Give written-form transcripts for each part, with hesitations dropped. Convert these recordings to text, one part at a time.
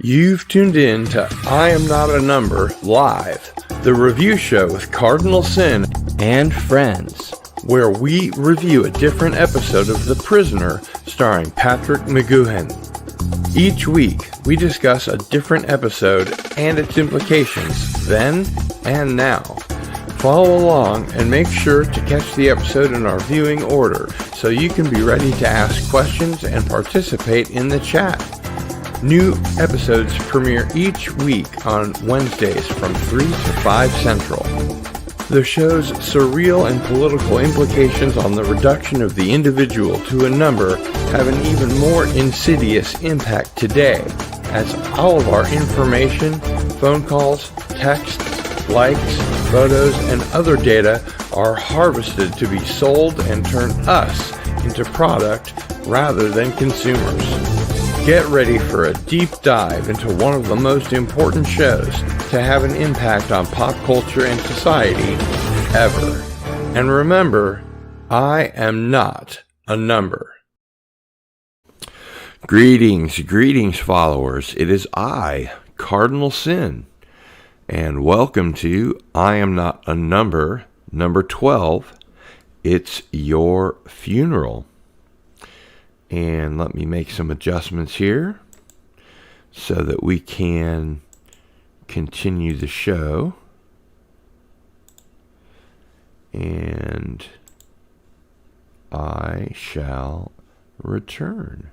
You've tuned in to I Am Not a Number Live, the review show with Cardinal Sin and friends, where we review a different episode of The Prisoner starring Patrick McGoohan. Each week, we discuss a different episode and its implications then and now. Follow along and make sure to catch the episode in our viewing order so you can be ready to ask questions and participate in the chat. New episodes premiere each week on Wednesdays from 3 to 5 Central. The show's surreal and political implications on the reduction of the individual to a number have an even more insidious impact today, as all of our information, phone calls, texts, likes, photos, and other data are harvested to be sold and turn us into product rather than consumers. Get ready for a deep dive into one of the most important shows to have an impact on pop culture and society ever. And remember, I am not a number. Greetings followers. It is I, Cardinal Sin, and welcome to I Am Not a Number, number 12. It's your funeral. And let me make some adjustments here so that we can continue the show. And I shall return.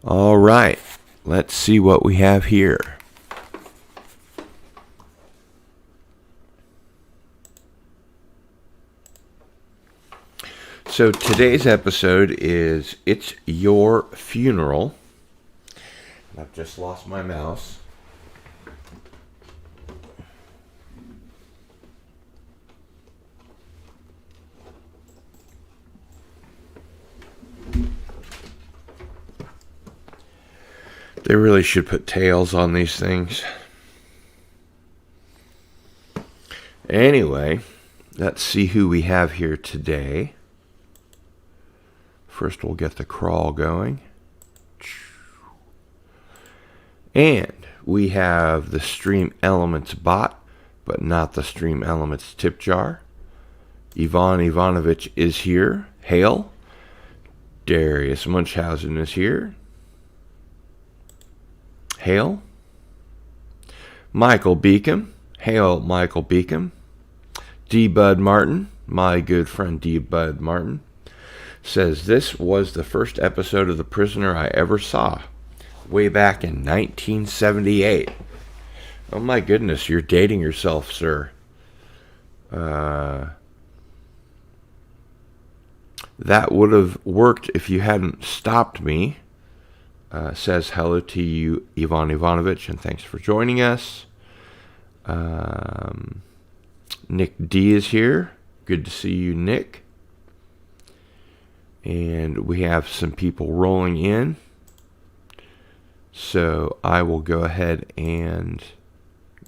All right, let's see what we have here. So today's episode is It's Your Funeral. I've just lost my mouse. They really should put tails on these things. Anyway, let's see who we have here today. First, we'll get the crawl going. And we have the Stream Elements bot, but not the Stream Elements tip jar. Ivan Ivanovich is here. Hail. Darius Munchausen is here. Hail. Michael Beacom. Hail, Michael Beacom. D. Bud Martin, my good friend D. Bud Martin, says this was the first episode of The Prisoner I ever saw, way back in 1978. Oh my goodness, you're dating yourself, sir. That would have worked if you hadn't stopped me. Says hello to you, Ivan Ivanovich, and thanks for joining us. Nick D is here. Good to see you, Nick. And we have some people rolling in. So I will go ahead and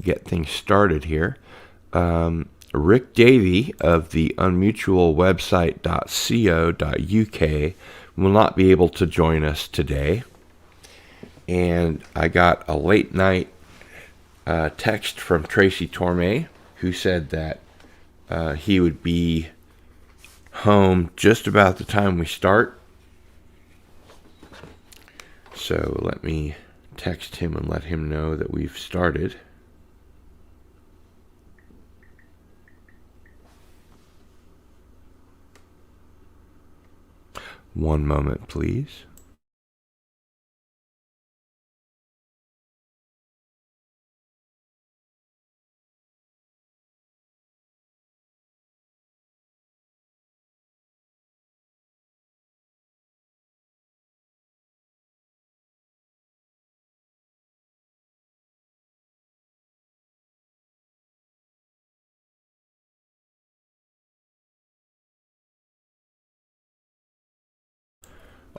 get things started here. Rick Davey of the unmutual website.co.uk will not be able to join us today. And I got a late night text from Tracy Torme, who said that he would be home just about the time we start. So let me text him and let him know that we've started. One moment, please.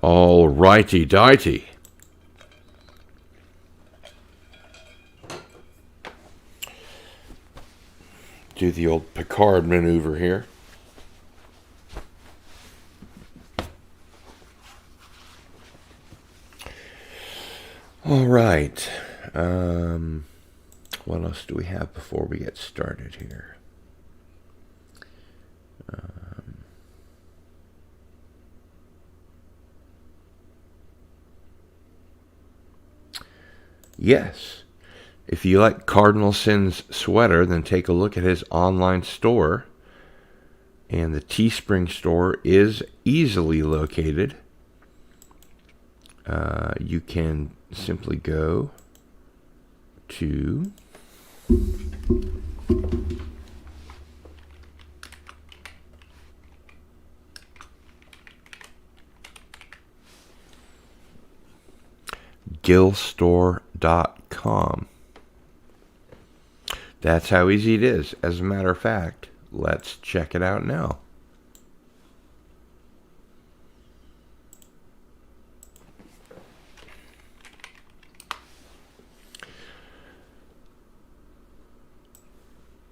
All righty-dighty. Do the old Picard maneuver here. All right. What else do we have before we get started here? Yes. If you like Cardinal Sin's sweater, then take a look at his online store. And the Teespring store is easily located. You can simply go to gillstore.com. That's how easy it is. As a matter of fact, let's check it out now.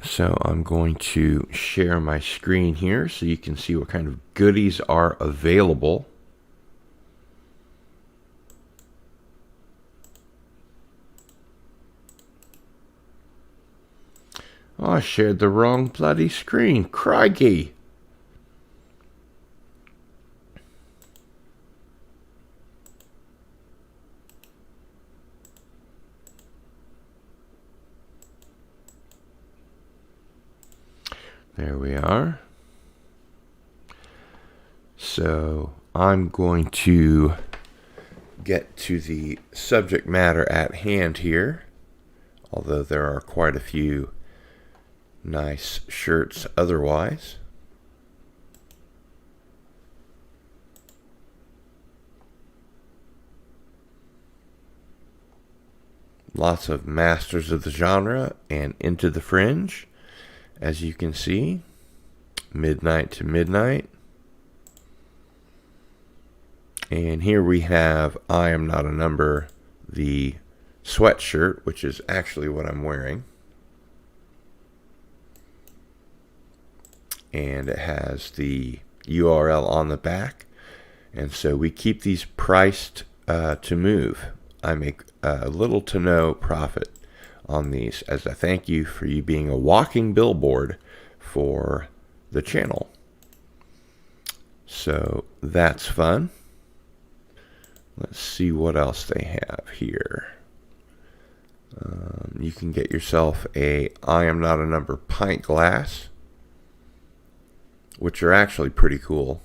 So I'm going to share my screen here so you can see what kind of goodies are available. Oh, I shared the wrong bloody screen. Crikey. There we are. So I'm going to get to the subject matter at hand here, although there are quite a few nice shirts otherwise. Lots of masters of the genre and Into the Fringe. As you can see, Midnight to Midnight. And here we have I Am Not a Number, the sweatshirt, which is actually what I'm wearing. And it has the URL on the back. And so we keep these priced to move. I make little to no profit on these as a thank you for you being a walking billboard for the channel. So that's fun. Let's see what else they have here. You can get yourself a I Am Not a Number pint glass, which are actually pretty cool.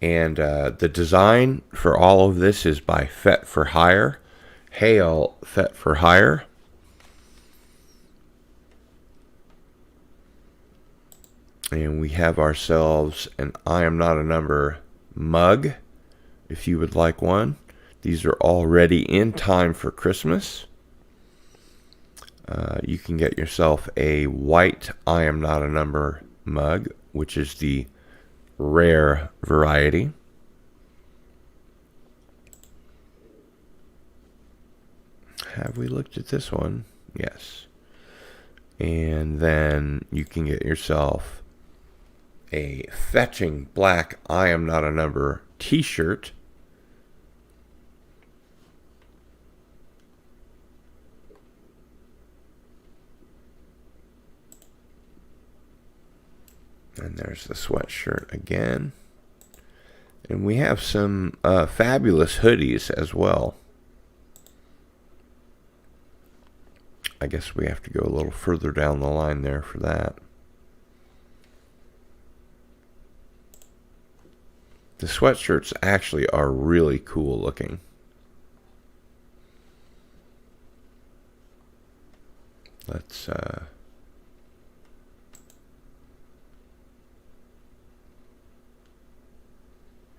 And the design for all of this is by Fet for Hire. Hail Fet for Hire. And we have ourselves an I Am Not a Number mug, if you would like one. These are already in time for Christmas. You can get yourself a white I Am Not a Number mug, which is the rare variety. Have we looked at this one? Yes. And then you can get yourself a fetching black I Am Not a Number t-shirt. And there's the sweatshirt again. And we have some fabulous hoodies as well. I guess we have to go a little further down the line there for that. The sweatshirts actually are really cool looking. Let's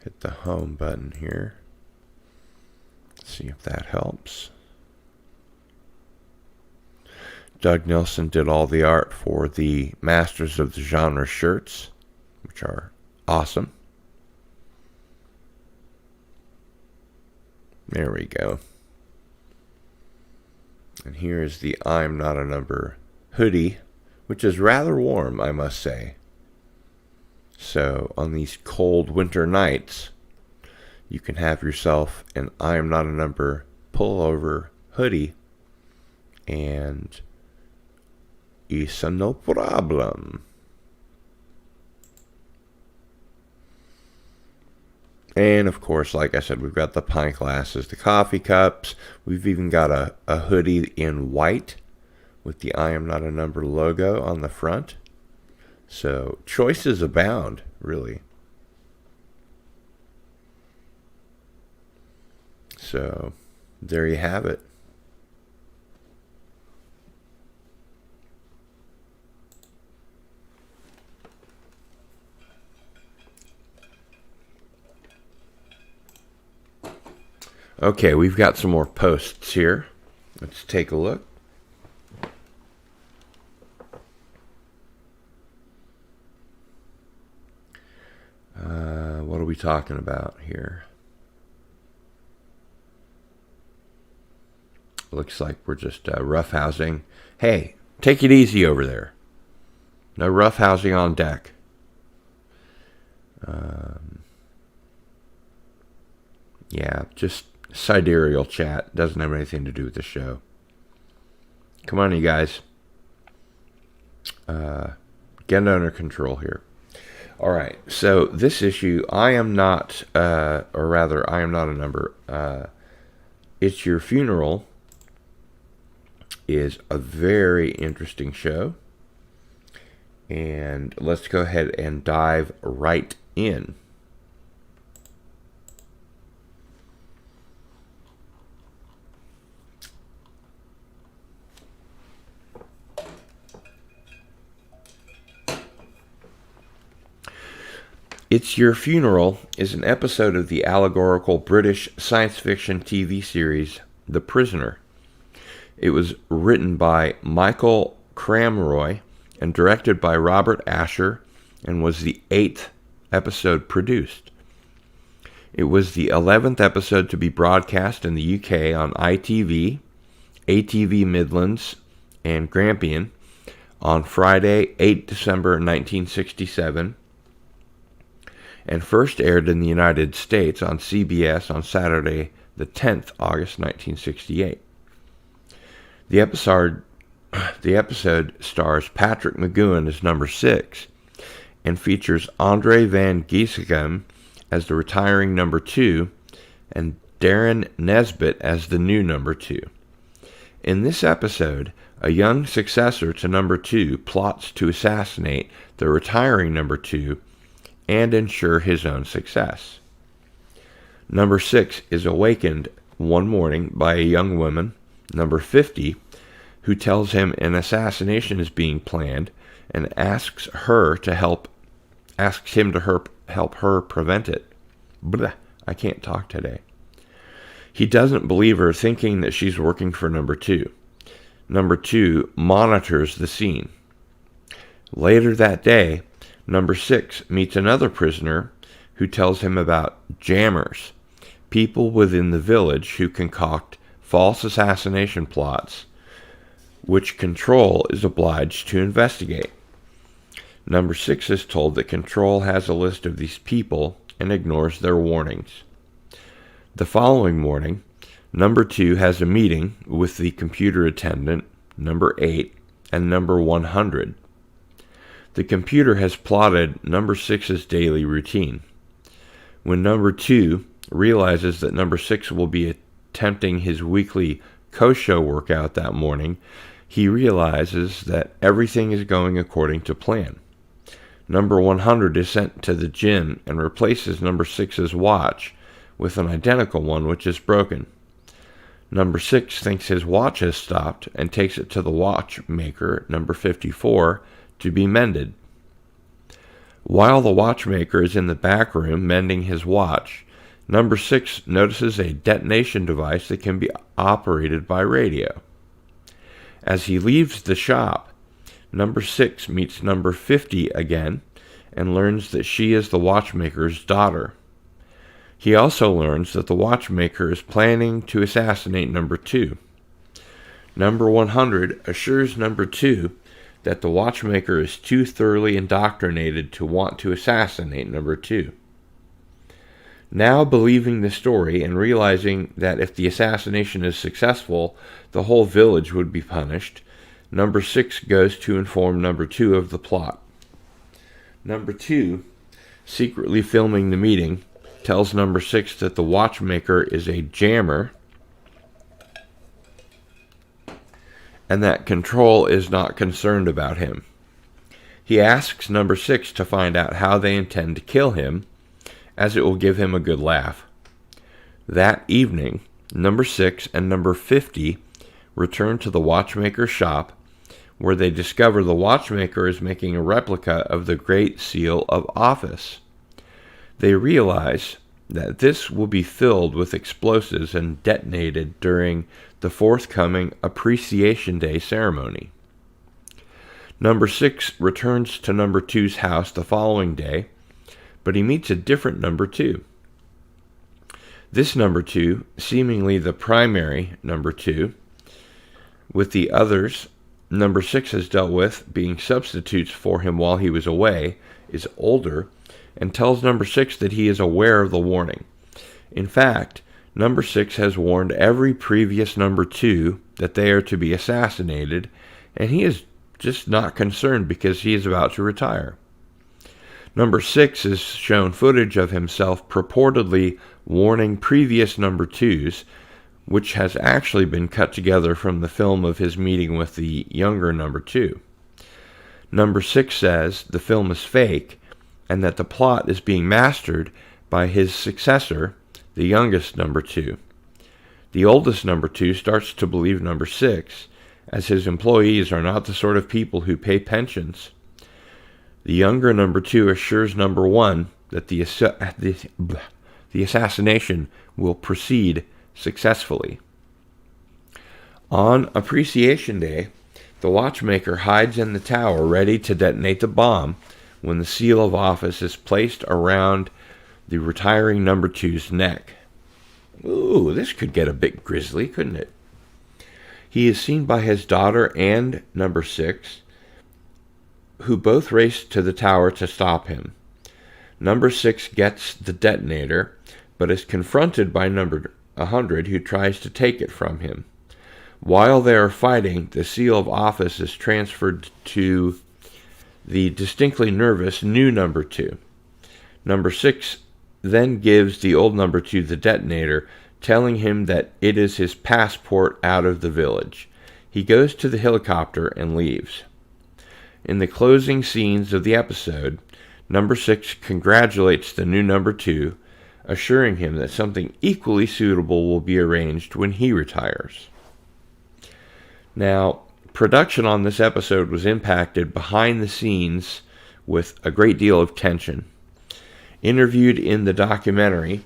hit the home button here. See if that helps. Doug Nelson did all the art for the Masters of the Genre shirts, which are awesome. There we go. And here is the I'm Not a Number hoodie. which is rather warm, I must say. So on these cold winter nights, you can have yourself an I Am Not a Number pullover hoodie, and it's no problem. And of course, like I said, we've got the pint glasses, the coffee cups. We've even got a hoodie in white with the I Am Not a Number logo on the front. So choices abound, really. So there you have it. Okay, we've got some more posts here. Let's take a look. What are we talking about here? Looks like we're just roughhousing. Hey, take it easy over there. No roughhousing on deck. Yeah, just sidereal chat. Doesn't have anything to do with the show. Come on, you guys. Get it under control here. All right, so this issue, I Am Not, or rather, I Am Not a Number, It's Your Funeral, is a very interesting show. And let's go ahead and dive right in. It's Your Funeral is an episode of the allegorical British science fiction TV series The Prisoner. It was written by Michael Cramroy and directed by Robert Asher, and was the 8th episode produced. It was the 11th episode to be broadcast in the UK on ITV, ATV Midlands, and Grampian on Friday, 8 December 1967, and first aired in the United States on CBS on Saturday, the 10th August 1968. The episode stars Patrick McGoohan as number 6 and features Andre Van Giesecke as the retiring number 2 and Darren Nesbitt as the new number 2. In this episode, a young successor to number 2 plots to assassinate the retiring number 2 and ensure his own success. Number 6 is awakened one morning by a young woman, number 50, who tells him an assassination is being planned and asks him to help her prevent it. Blah, I can't talk today. He doesn't believe her, thinking that she's working for number 2. Number 2 monitors the scene. Later that day, number 6 meets another prisoner who tells him about jammers, people within the village who concoct false assassination plots, which Control is obliged to investigate. Number 6 is told that Control has a list of these people and ignores their warnings. The following morning, number 2 has a meeting with the computer attendant, number 8, and number 100. The computer has plotted number 6's daily routine. When number 2 realizes that number 6 will be attempting his weekly co-show workout that morning, he realizes that everything is going according to plan. Number 100 is sent to the gym and replaces number 6's watch with an identical one which is broken. Number 6 thinks his watch has stopped and takes it to the watchmaker, number 54, to be mended. While the watchmaker is in the back room mending his watch, number 6 notices a detonation device that can be operated by radio. As he leaves the shop, number 6 meets number 50 again and learns that she is the watchmaker's daughter. He also learns that the watchmaker is planning to assassinate number 2. Number 100 assures number 2 that the watchmaker is too thoroughly indoctrinated to want to assassinate number 2. Now believing the story and realizing that if the assassination is successful, the whole village would be punished, number 6 goes to inform number 2 of the plot. Number 2, secretly filming the meeting, tells number 6 that the watchmaker is a jammer and that Control is not concerned about him. He asks number 6 to find out how they intend to kill him, as it will give him a good laugh. That evening, number 6 and number 50 return to the watchmaker's shop, where they discover the watchmaker is making a replica of the Great Seal of Office. They realize that this will be filled with explosives and detonated during the forthcoming Appreciation Day ceremony. Number 6 returns to number 2's house the following day, but he meets a different number 2. This number 2, seemingly the primary number 2, with the others number 6 has dealt with being substitutes for him while he was away, is older, and tells number 6 that he is aware of the warning. In fact, number 6 has warned every previous number 2 that they are to be assassinated, and he is just not concerned because he is about to retire. Number 6 is shown footage of himself purportedly warning previous number 2s, which has actually been cut together from the film of his meeting with the younger number 2. Number 6 says the film is fake and that the plot is being mastered by his successor, the youngest number 2. The oldest number 2 starts to believe number 6, as his employees are not the sort of people who pay pensions. The younger number 2 assures number 1 that the assassination will proceed successfully. On Appreciation Day, the watchmaker hides in the tower ready to detonate the bomb when the seal of office is placed around the retiring number 2's neck. Ooh, this could get a bit grisly, couldn't it? He is seen by his daughter and number 6, who both race to the tower to stop him. Number 6 gets the detonator, but is confronted by number 100, who tries to take it from him. While they are fighting, the seal of office is transferred to the distinctly nervous new number 2. Number 6 then gives the old number 2 the detonator, telling him that it is his passport out of the village. He goes to the helicopter and leaves. In the closing scenes of the episode, number 6 congratulates the new number 2, assuring him that something equally suitable will be arranged when he retires. Now, production on this episode was impacted behind the scenes with a great deal of tension. Interviewed in the documentary,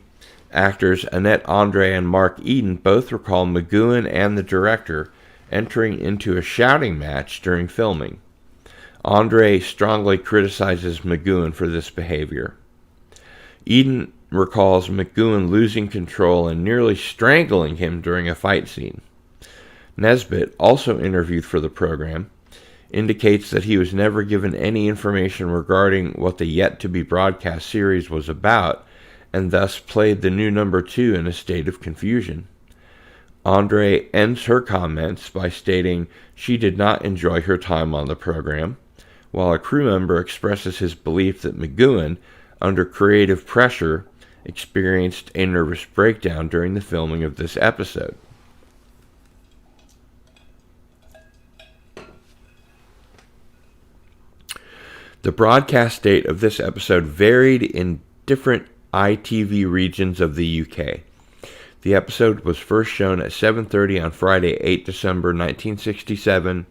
actors Annette Andre and Mark Eden both recall McGoohan and the director entering into a shouting match during filming. Andre strongly criticizes McGoohan for this behavior. Eden recalls McGoohan losing control and nearly strangling him during a fight scene. Nesbitt, also interviewed for the program, indicates that he was never given any information regarding what the yet-to-be-broadcast series was about, and thus played the new number 2 in a state of confusion. Andre ends her comments by stating she did not enjoy her time on the program, while a crew member expresses his belief that McGoohan, under creative pressure, experienced a nervous breakdown during the filming of this episode. The broadcast date of this episode varied in different ITV regions of the UK. The episode was first shown at 7:30 on Friday, 8 December 1967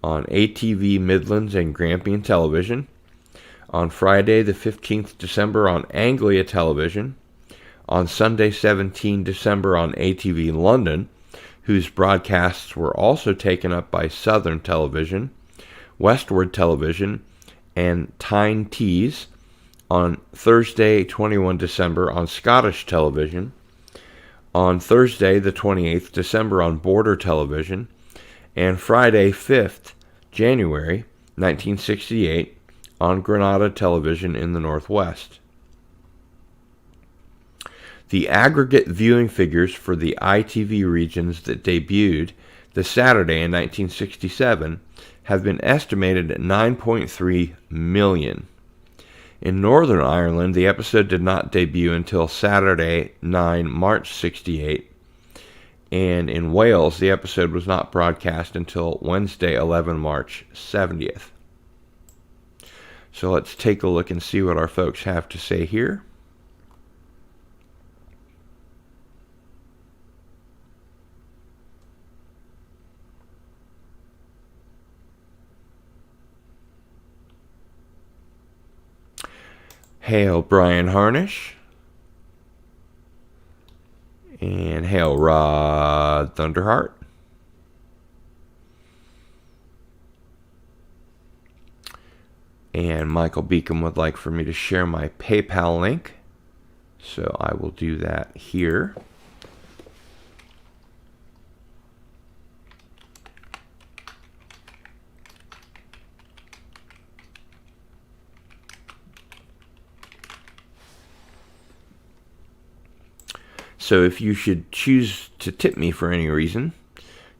on ATV Midlands and Grampian Television, on Friday the 15th December on Anglia Television, on Sunday 17 December on ATV London, whose broadcasts were also taken up by Southern Television, Westward Television, and Tyne Tees, on Thursday 21 December on Scottish Television, on Thursday the 28th December on Border Television, and Friday 5th January 1968, on Granada Television in the Northwest. The aggregate viewing figures for the ITV regions that debuted this Saturday in 1967 have been estimated at 9.3 million. In Northern Ireland, the episode did not debut until Saturday, 9 March 68, and in Wales, the episode was not broadcast until Wednesday, 11 March 70th. So let's take a look and see what our folks have to say here. Hail Brian Harnish. And hail Rod Thunderheart. And Michael Beacom would like for me to share my PayPal link. So I will do that here. So if you should choose to tip me for any reason,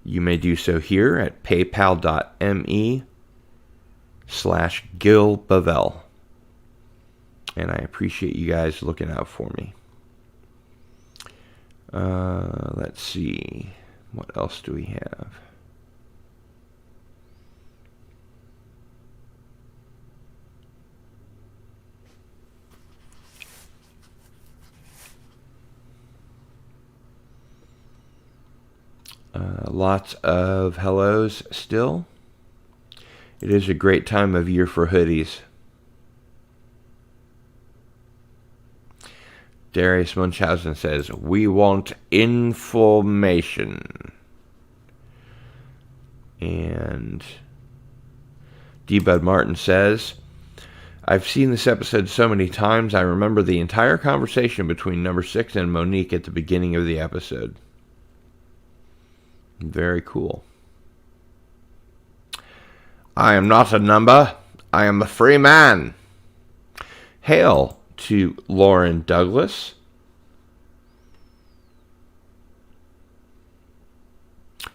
you may do so here at paypal.me/GilBavel. And I appreciate you guys looking out for me. Let's see. What else do we have? Lots of hellos still. It is a great time of year for hoodies. Darius Munchausen says, "We want information." And D. Bud Martin says, "I've seen this episode so many times, I remember the entire conversation between number 6 and Monique at the beginning of the episode." Very cool. "I am not a number. I am a free man." Hail to Lauren Douglas.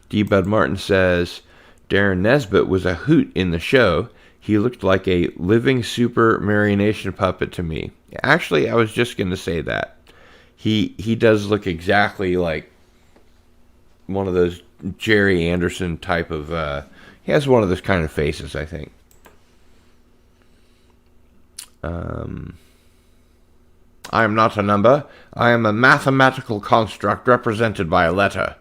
D. Bud Martin says, "Darren Nesbitt was a hoot in the show. He looked like a living super marionation puppet to me." Actually, I was just going to say that. He does look exactly like one of those Jerry Anderson type of, he has one of those kind of faces, I think. I am not a number. I am a mathematical construct represented by a letter.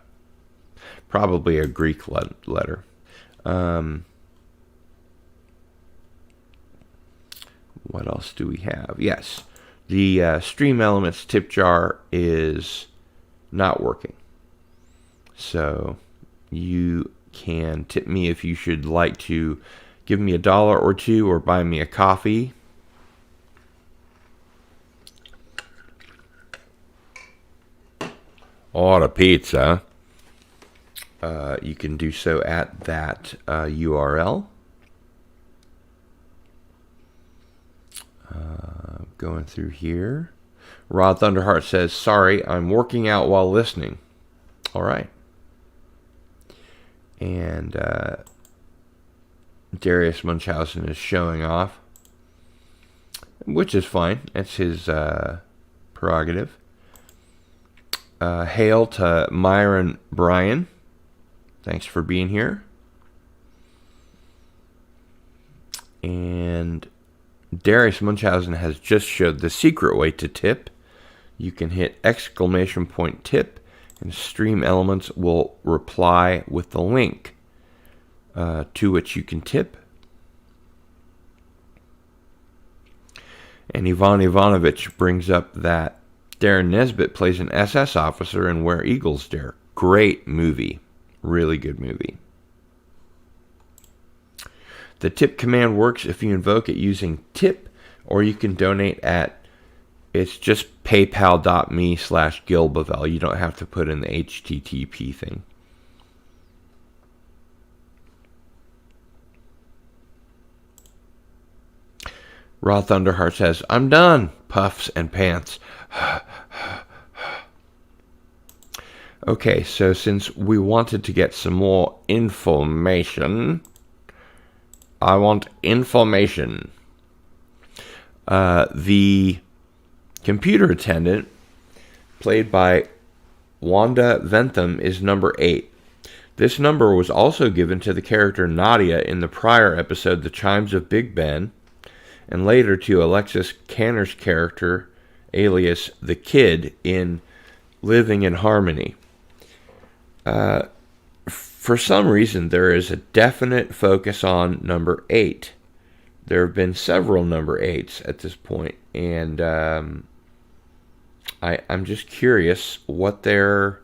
Probably a Greek letter. What else do we have? Yes, the Stream Elements tip jar is not working. So you can tip me if you should like to give me $1 or $2 or buy me a coffee. Or a pizza. You can do so at that URL. Going through here. Rod Thunderheart says, "Sorry, I'm working out while listening." All right. And Darius Munchausen is showing off, which is fine. It's his prerogative. Hail to Myron Bryan. Thanks for being here. And Darius Munchausen has just showed the secret way to tip. You can hit !tip, and Stream Elements will reply with the link to which you can tip. And Ivan Ivanovich brings up that Darren Nesbitt plays an SS officer in Where Eagles Dare. Great movie. Really good movie. The tip command works if you invoke it using tip, or you can donate at, it's just paypal.me/GilBavel. You don't have to put in the HTTP thing. Raw Thunderheart says, I'm done, puffs and pants. Okay, so since we wanted to get some more information, I want information. The computer attendant, played by Wanda Ventham, is number 8. This number was also given to the character Nadia in the prior episode, The Chimes of Big Ben, and later to Alexis Canner's character, alias The Kid, in Living in Harmony. For some reason, there is a definite focus on number 8. There have been several number 8s at this point, and I'm just curious what their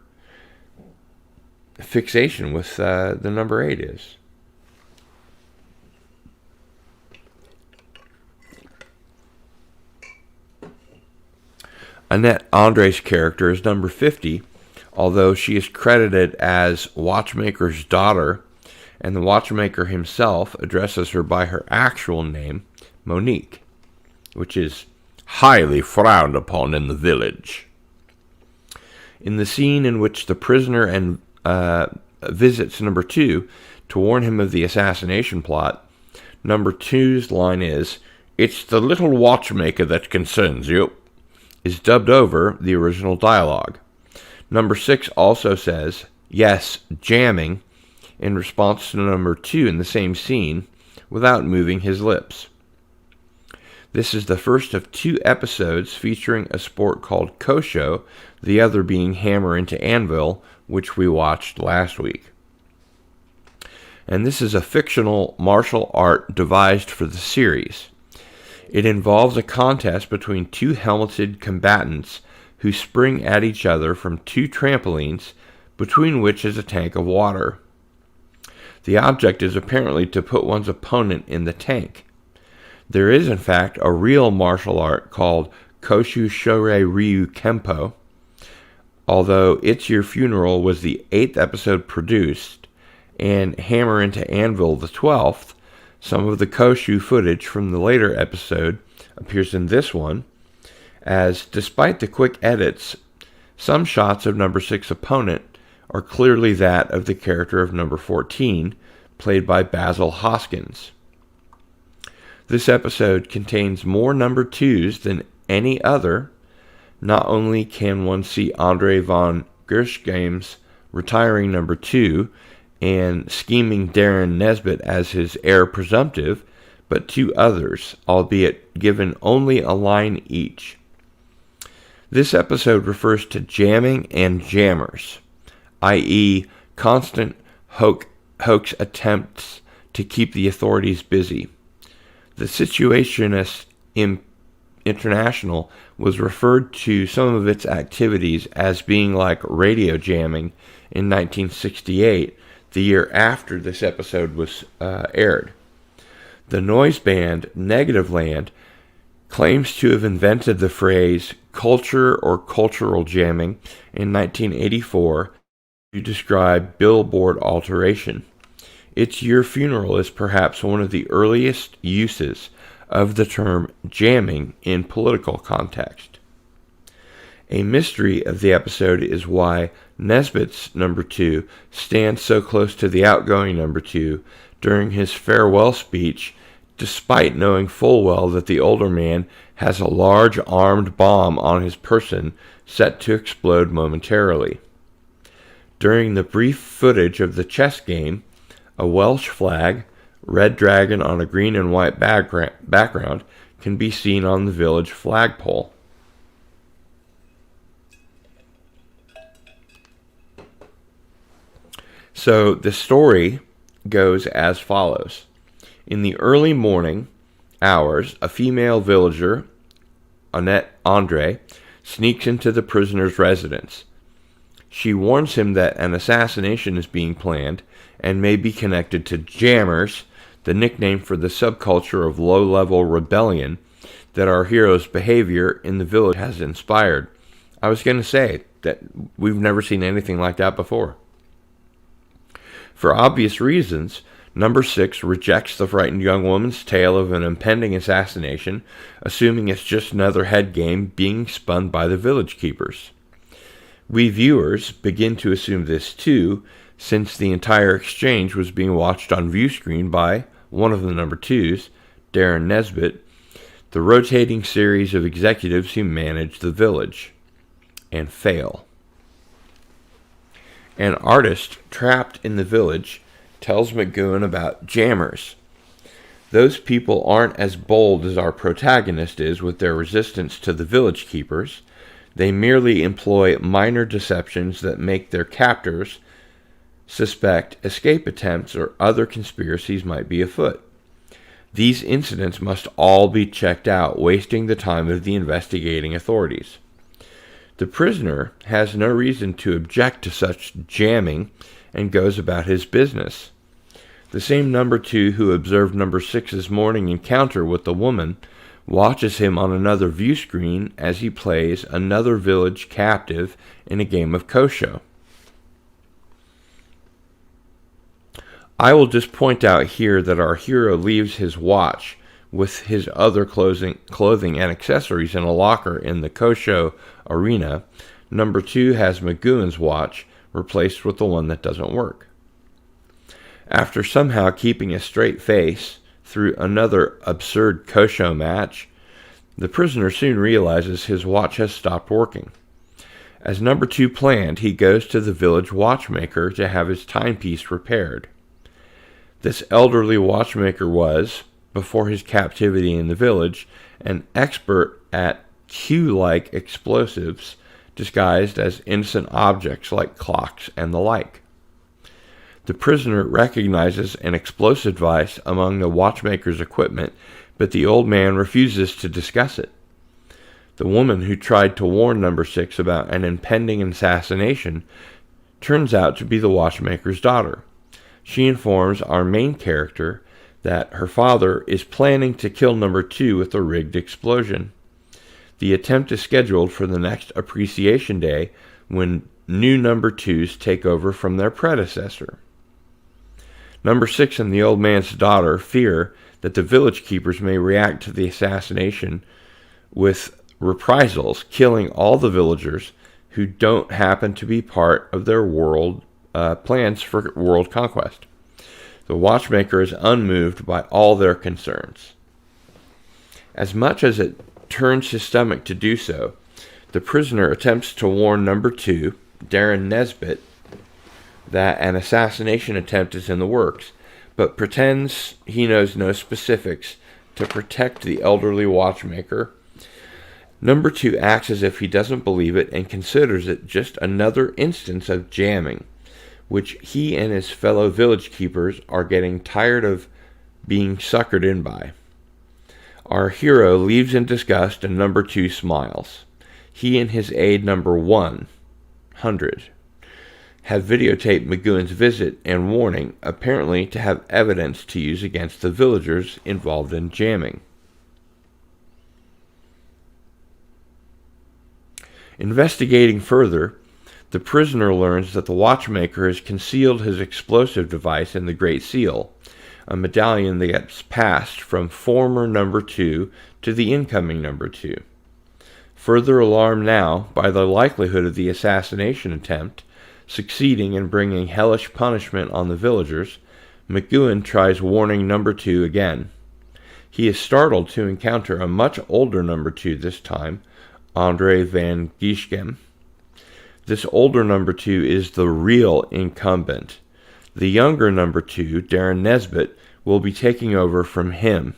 fixation with the number 8 is. Annette Andre's character is number 50, although she is credited as Watchmaker's daughter, and the Watchmaker himself addresses her by her actual name, Monique, which is highly frowned upon in the village. In the scene in which the prisoner and visits number 2 to warn him of the assassination plot, number 2's line is, "It's the little watchmaker that concerns you," is dubbed over the original dialogue. Number 6 also says, "Yes, jamming," in response to number 2 in the same scene, without moving his lips. This is the first of 2 episodes featuring a sport called Kosho, the other being Hammer into Anvil, which we watched last week. And this is a fictional martial art devised for the series. It involves a contest between 2 helmeted combatants who spring at each other from 2 trampolines, between which is a tank of water. The object is apparently to put one's opponent in the tank. There is, in fact, a real martial art called Koshu Shorei Ryu Kempo. Although It's Your Funeral was the 8th episode produced, and Hammer into Anvil the 12th, some of the Koshu footage from the later episode appears in this one, as despite the quick edits, some shots of number 6 opponent are clearly that of the character of number 14, played by Basil Hoskins. This episode contains more number 2s than any other. Not only can one see Andre von Gershkam's retiring number 2 and scheming Darren Nesbitt as his heir presumptive, but 2 others, albeit given only a line each. This episode refers to jamming and jammers, i.e. constant hoax attempts to keep the authorities busy. The Situationist International was referred to some of its activities as being like radio jamming in 1968, the year after this episode was aired. The noise band Negativland claims to have invented the phrase culture or cultural jamming in 1984 to describe billboard alteration. It's Your Funeral is perhaps one of the earliest uses of the term jamming in political context. A mystery of the episode is why Nesbitt's number 2 stands so close to the outgoing number 2 during his farewell speech, despite knowing full well that the older man has a large armed bomb on his person set to explode momentarily. During the brief footage of the chess game, a Welsh flag, red dragon on a green and white background, can be seen on the village flagpole. So the story goes as follows. In the early morning hours, a female villager, Annette Andre, sneaks into the prisoner's residence. She warns him that an assassination is being planned and may be connected to jammers, the nickname for the subculture of low-level rebellion that our hero's behavior in the village has inspired. I was going to say that we've never seen anything like that before. For obvious reasons, Number 6 rejects the frightened young woman's tale of an impending assassination, assuming it's just another head game being spun by the village keepers. We viewers begin to assume this too, since the entire exchange was being watched on view screen by one of the number 2s, Darren Nesbitt, the rotating series of executives who manage the village, and fail. An artist trapped in the village tells McGowan about jammers. Those people aren't as bold as our protagonist is with their resistance to the village keepers. They merely employ minor deceptions that make their captors suspect escape attempts or other conspiracies might be afoot. These incidents must all be checked out, wasting the time of the investigating authorities. The prisoner has no reason to object to such jamming and goes about his business. The same number 2 who observed number 6's morning encounter with the woman watches him on another view screen as he plays another village captive in a game of Kosho. I will just point out here that our hero leaves his watch with his other clothing and accessories in a locker in the Kosho arena. Number 2 has McGowan's watch replaced with the one that doesn't work. After somehow keeping a straight face through another absurd Kosho match, the prisoner soon realizes his watch has stopped working. As number 2 planned, he goes to the village watchmaker to have his timepiece repaired. This elderly watchmaker was, before his captivity in the village, an expert at Q-like explosives disguised as innocent objects like clocks and the like. The prisoner recognizes an explosive device among the watchmaker's equipment, but the old man refuses to discuss it. The woman who tried to warn number 6 about an impending assassination turns out to be the watchmaker's daughter. She informs our main character that her father is planning to kill number 2 with a rigged explosion. The attempt is scheduled for the next appreciation day when new number 2s take over from their predecessor. Number 6 and the old man's daughter fear that the village keepers may react to the assassination with reprisals, killing all the villagers who don't happen to be part of their plans for world conquest. The watchmaker is unmoved by all their concerns. As much as it turns his stomach to do so, the prisoner attempts to warn number 2, Darren Nesbitt, that an assassination attempt is in the works, but pretends he knows no specifics to protect the elderly watchmaker. Number 2 acts as if he doesn't believe it and considers it just another instance of jamming, which he and his fellow village keepers are getting tired of being suckered in by. Our hero leaves in disgust and number 2 smiles. He and his aide number 100 have videotaped McGowan's visit and warning, apparently to have evidence to use against the villagers involved in jamming. Investigating further, the prisoner learns that the watchmaker has concealed his explosive device in the Great Seal, a medallion that gets passed from former number 2 to the incoming number 2. Further alarmed now by the likelihood of the assassination attempt succeeding in bringing hellish punishment on the villagers, McGowan tries warning number 2 again. He is startled to encounter a much older number 2 this time, Andre van Gieschem. This older number 2 is the real incumbent. The younger number 2, Darren Nesbitt, will be taking over from him.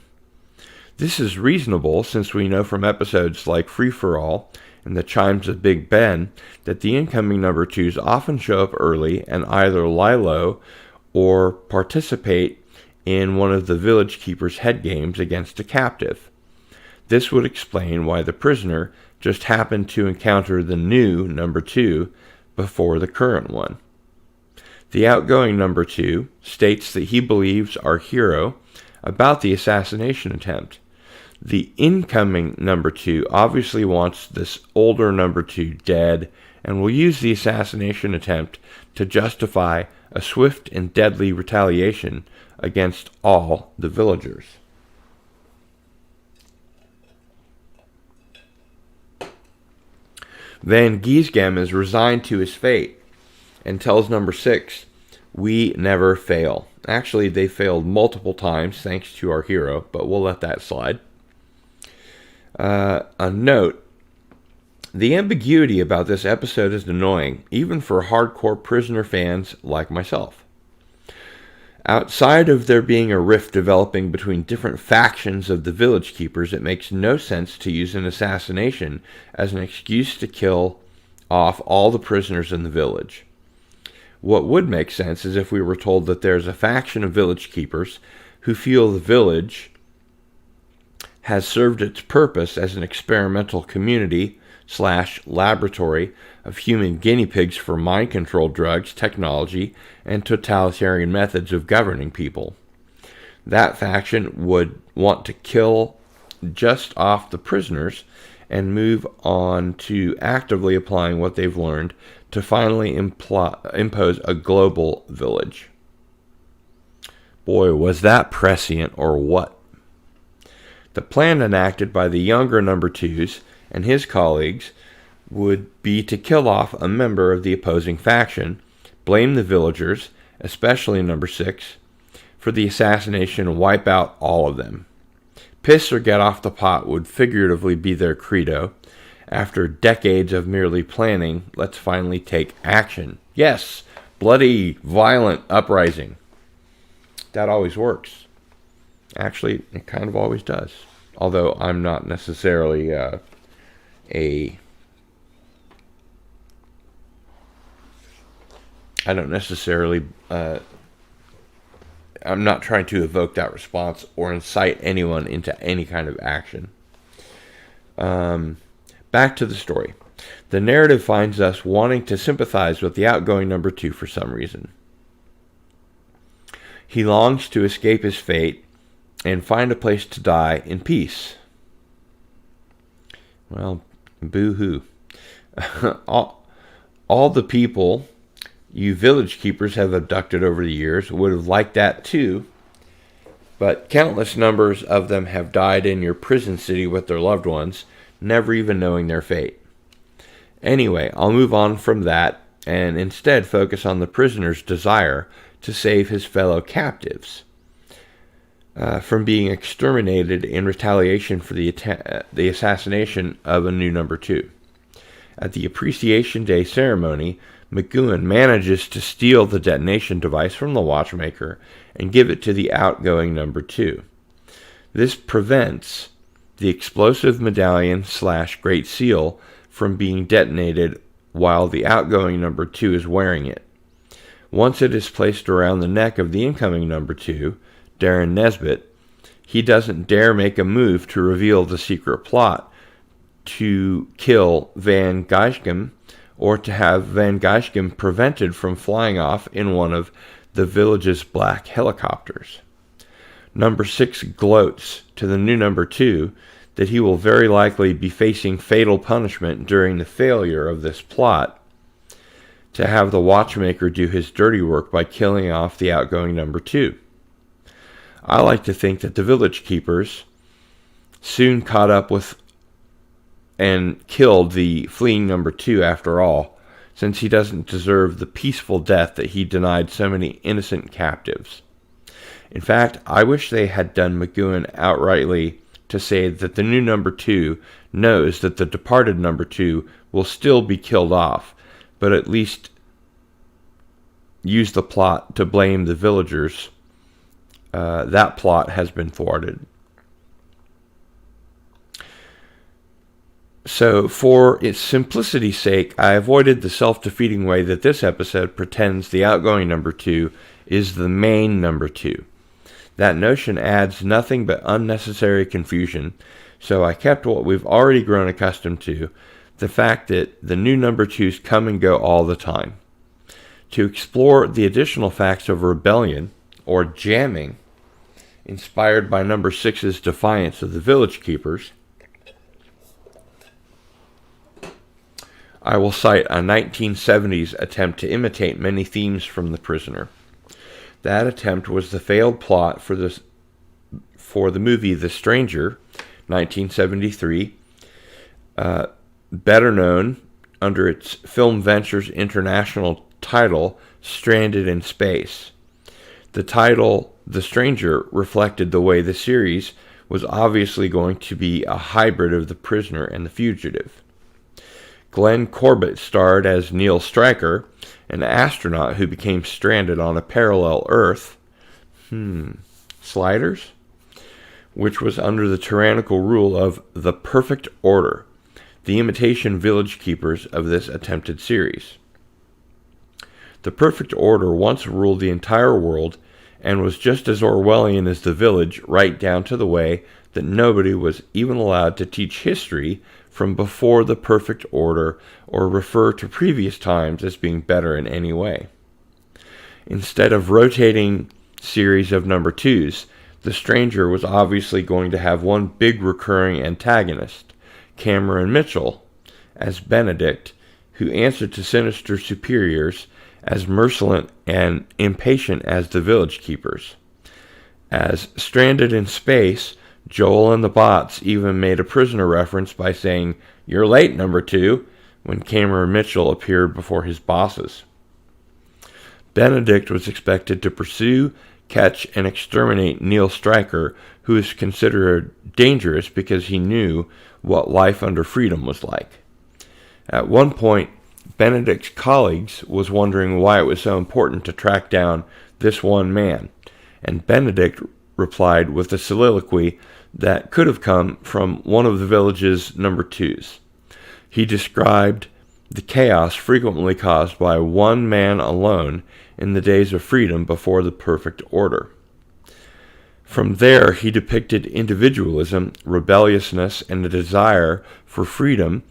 This is reasonable since we know from episodes like Free For All and The Chimes of Big Ben that the incoming number 2s often show up early and either lie low or participate in one of the village keeper's head games against a captive. This would explain why the prisoner just happened to encounter the new number 2 before the current one. The outgoing number 2 states that he believes our hero about the assassination attempt. The incoming number 2 obviously wants this older number 2 dead and will use the assassination attempt to justify a swift and deadly retaliation against all the villagers. Van Giesgem is resigned to his fate and tells number 6, "We never fail." Actually, they failed multiple times thanks to our hero, but we'll let that slide. A note, the ambiguity about this episode is annoying, even for hardcore prisoner fans like myself. Outside of there being a rift developing between different factions of the village keepers, it makes no sense to use an assassination as an excuse to kill off all the prisoners in the village. What would make sense is if we were told that there's a faction of village keepers who feel the village has served its purpose as an experimental community / laboratory of human guinea pigs for mind control drugs, technology, and totalitarian methods of governing people. That faction would want to kill just off the prisoners and move on to actively applying what they've learned to finally impose a global village. Boy, was that prescient or what? The plan enacted by the younger number 2s and his colleagues would be to kill off a member of the opposing faction, blame the villagers, especially number 6, for the assassination and wipe out all of them. Piss or get off the pot would figuratively be their credo. After decades of merely planning, let's finally take action. Yes, bloody, violent uprising. That always works. Actually, it kind of always does. Although I'm not necessarily I'm not trying to evoke that response or incite anyone into any kind of action. Back to the story. The narrative finds us wanting to sympathize with the outgoing number 2 for some reason. He longs to escape his fate and find a place to die in peace. Well, boo-hoo. all the people you village keepers have abducted over the years would have liked that too, but countless numbers of them have died in your prison city with their loved ones, never even knowing their fate. Anyway, I'll move on from that and instead focus on the prisoner's desire to save his fellow captives from being exterminated in retaliation for the assassination of a new number 2. At the Appreciation Day ceremony, McGowan manages to steal the detonation device from the watchmaker and give it to the outgoing number 2. This prevents the explosive medallion / Great Seal from being detonated while the outgoing number 2 is wearing it. Once it is placed around the neck of the incoming number 2, Darren Nesbitt, he doesn't dare make a move to reveal the secret plot to kill Van Giesgem or to have Van Giesgem prevented from flying off in one of the village's black helicopters. Number 6 gloats to the new number 2 that he will very likely be facing fatal punishment during the failure of this plot to have the watchmaker do his dirty work by killing off the outgoing number 2. I like to think that the village keepers soon caught up with and killed the fleeing number 2 after all, since he doesn't deserve the peaceful death that he denied so many innocent captives. In fact, I wish they had done McGowan outrightly to say that the new number 2 knows that the departed number 2 will still be killed off, but at least use the plot to blame the villagers. That plot has been thwarted. So, for its simplicity's sake, I avoided the self-defeating way that this episode pretends the outgoing number 2 is the main number 2. That notion adds nothing but unnecessary confusion, so I kept what we've already grown accustomed to, the fact that the new number 2s come and go all the time. To explore the additional facts of rebellion, or jamming, inspired by number 6's defiance of the village keepers, I will cite a 1970s attempt to imitate many themes from The Prisoner. That attempt was the failed plot for the movie The Stranger, 1973, better known under its Film Ventures International title, Stranded in Space. The title, The Stranger, reflected the way the series was obviously going to be a hybrid of The Prisoner and The Fugitive. Glenn Corbett starred as Neil Stryker, an astronaut who became stranded on a parallel Earth, Sliders, which was under the tyrannical rule of the Perfect Order, the imitation village keepers of this attempted series. The Perfect Order once ruled the entire world and was just as Orwellian as the village, right down to the way that nobody was even allowed to teach history from before the Perfect Order or refer to previous times as being better in any way. Instead of rotating series of number twos, The Stranger was obviously going to have one big recurring antagonist, Cameron Mitchell, as Benedict, who answered to sinister superiors as mercilent and impatient as the village keepers. As Stranded in Space, Joel and the bots even made a prisoner reference by saying, "You're late, number two," when Cameron Mitchell appeared before his bosses. Benedict was expected to pursue, catch, and exterminate Neil Stryker, who is considered dangerous because he knew what life under freedom was like. At one point, Benedict's colleagues was wondering why it was so important to track down this one man, and Benedict replied with a soliloquy that could have come from one of the village's number twos. He described the chaos frequently caused by one man alone in the days of freedom before the Perfect Order. From there, he depicted individualism, rebelliousness, and a desire for freedom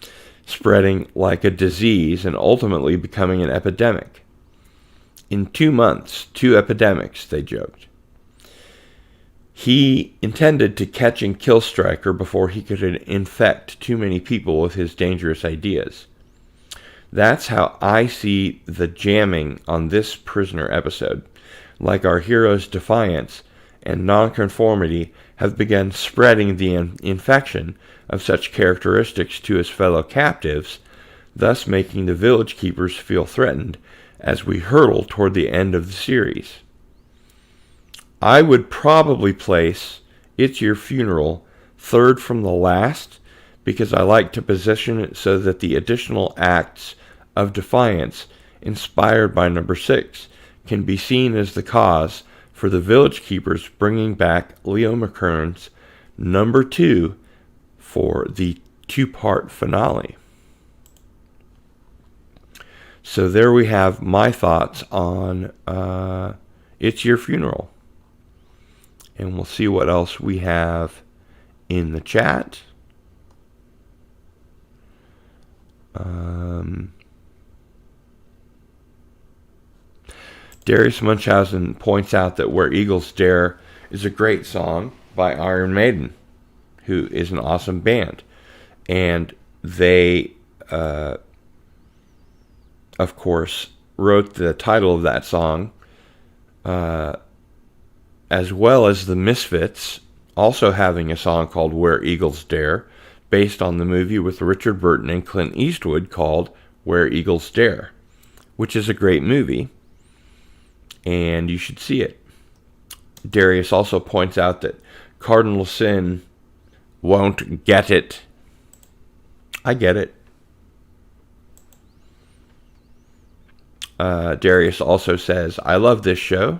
spreading like a disease and ultimately becoming an epidemic. In 2 months, 2 epidemics, they joked. He intended to catch and kill Stryker before he could infect too many people with his dangerous ideas. That's how I see the jamming on this prisoner episode. Like our hero's defiance and nonconformity have begun spreading the infection of such characteristics to his fellow captives, thus making the village keepers feel threatened as we hurtle toward the end of the series. I would probably place It's Your Funeral third from the last, because I like to position it so that the additional acts of defiance inspired by number 6 can be seen as the cause for the village keepers bringing back Leo McKern's number 2 for the 2-part finale. So there we have my thoughts on It's Your Funeral. And we'll see what else we have in the chat. Darius Munchausen points out that Where Eagles Dare is a great song by Iron Maiden, who is an awesome band. And they, of course, wrote the title of that song, as well as the Misfits, also having a song called Where Eagles Dare, based on the movie with Richard Burton and Clint Eastwood called Where Eagles Dare, which is a great movie, and you should see it. Darius also points out that Cardinal Sin won't get it. I get it. Darius also says, I love this show.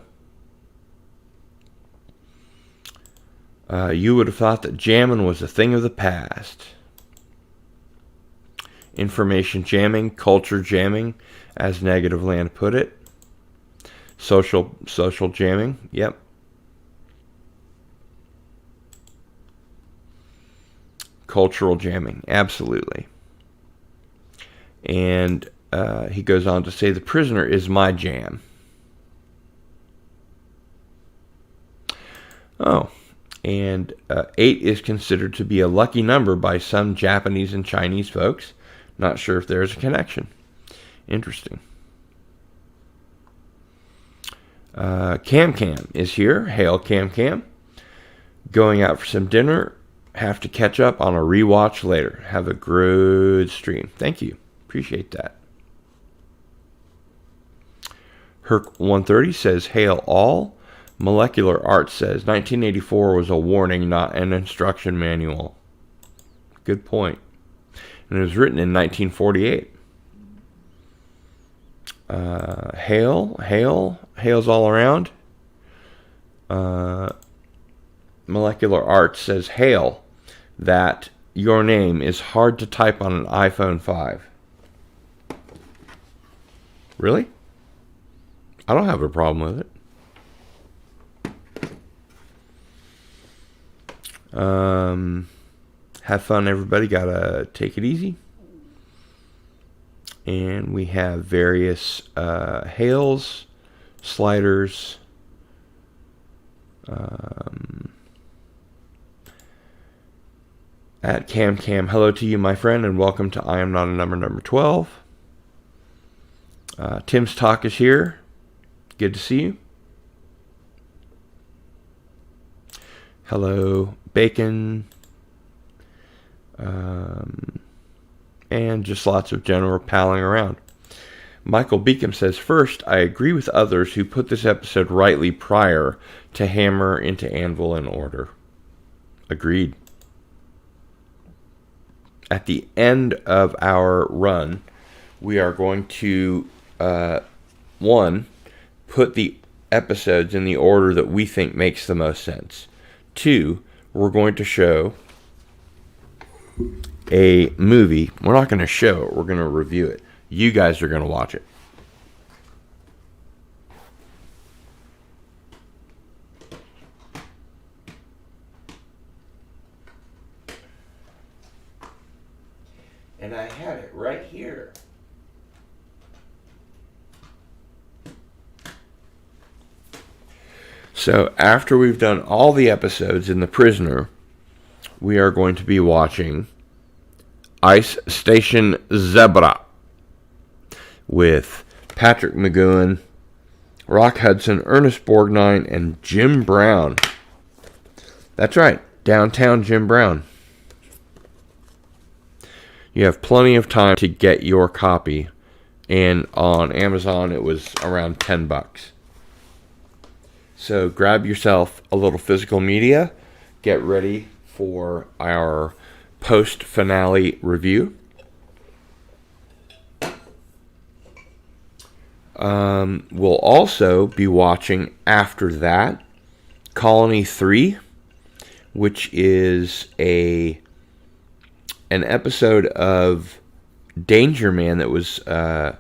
You would have thought that jamming was a thing of the past. Information jamming, culture jamming, as Negative Land put it. Social jamming, yep. Cultural jamming, absolutely. And he goes on to say, The Prisoner is my jam. Oh, and 8 is considered to be a lucky number by some Japanese and Chinese folks. Not sure if there's a connection. Interesting. Cam is here. Hail, Cam. Going out for some dinner. Have to catch up on a rewatch later. Have a good stream. Thank you. Appreciate that. Herc130 says, hail all. Molecular Art says, 1984 was a warning, not an instruction manual. Good point. And it was written in 1948. Hails all around. Molecular Art says, hail, that your name is hard to type on an iPhone 5. Really? I don't have a problem with it. Have fun, everybody. Gotta take it easy. And we have various hails, sliders, at Cam. Hello to you, my friend, and welcome to I Am Not a number 12. Tim's Talk is here. Good to see you. Hello, Bacon. And just lots of general palling around. Michael Beacom says, first, I agree with others who put this episode rightly prior to Hammer into Anvil in order. Agreed. At the end of our run, we are going to, one, put the episodes in the order that we think makes the most sense. Two, we're going to show a movie. We're not going to show it. We're going to review it. You guys are going to watch it. And I had it right here. So after we've done all the episodes in The Prisoner, we are going to be watching Ice Station Zebra with Patrick McGoohan, Rock Hudson, Ernest Borgnine, and Jim Brown. That's right, downtown Jim Brown. You have plenty of time to get your copy, and on Amazon it was around $10. So grab yourself a little physical media, get ready for our post-finale review. We'll also be watching after that Colony 3, which is an episode of Danger Man that was, I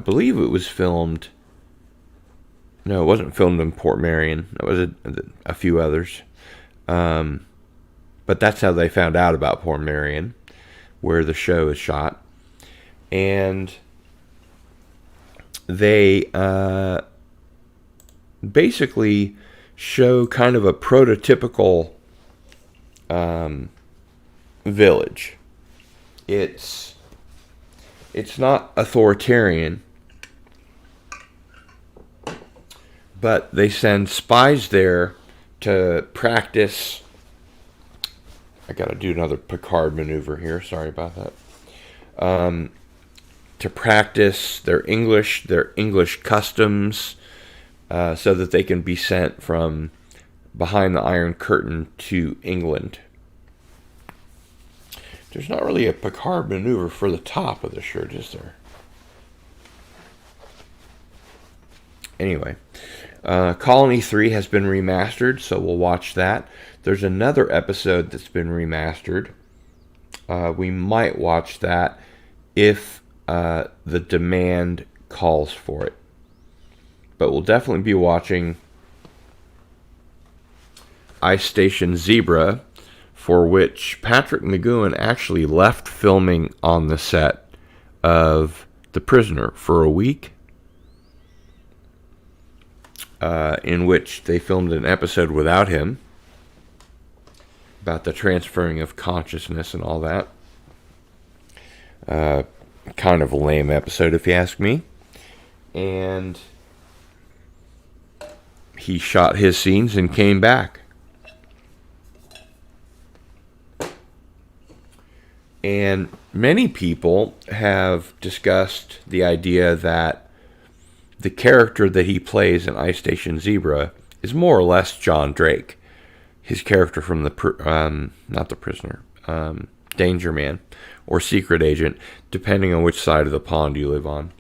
believe it was filmed. No, it wasn't filmed in Port Marion. That was a few others. But that's how they found out about Port Marion, where the show is shot. And they basically show kind of a prototypical village. It's not authoritarian, but they send spies there to practice. I got to do another Picard maneuver here. Sorry about that. To practice their English customs, so that they can be sent from behind the Iron Curtain to England. There's not really a Picard maneuver for the top of the shirt, is there? Anyway, Colony 3 has been remastered, so we'll watch that. There's another episode that's been remastered. We might watch that if the demand calls for it. But we'll definitely be watching Ice Station Zebra, for which Patrick McGoohan actually left filming on the set of The Prisoner for a week, in which they filmed an episode without him about the transferring of consciousness and all that. Kind of a lame episode, if you ask me. And he shot his scenes and came back. And many people have discussed the idea that the character that he plays in Ice Station Zebra is more or less John Drake, his character from not the Prisoner, Danger Man, or Secret Agent, depending on which side of the pond you live on.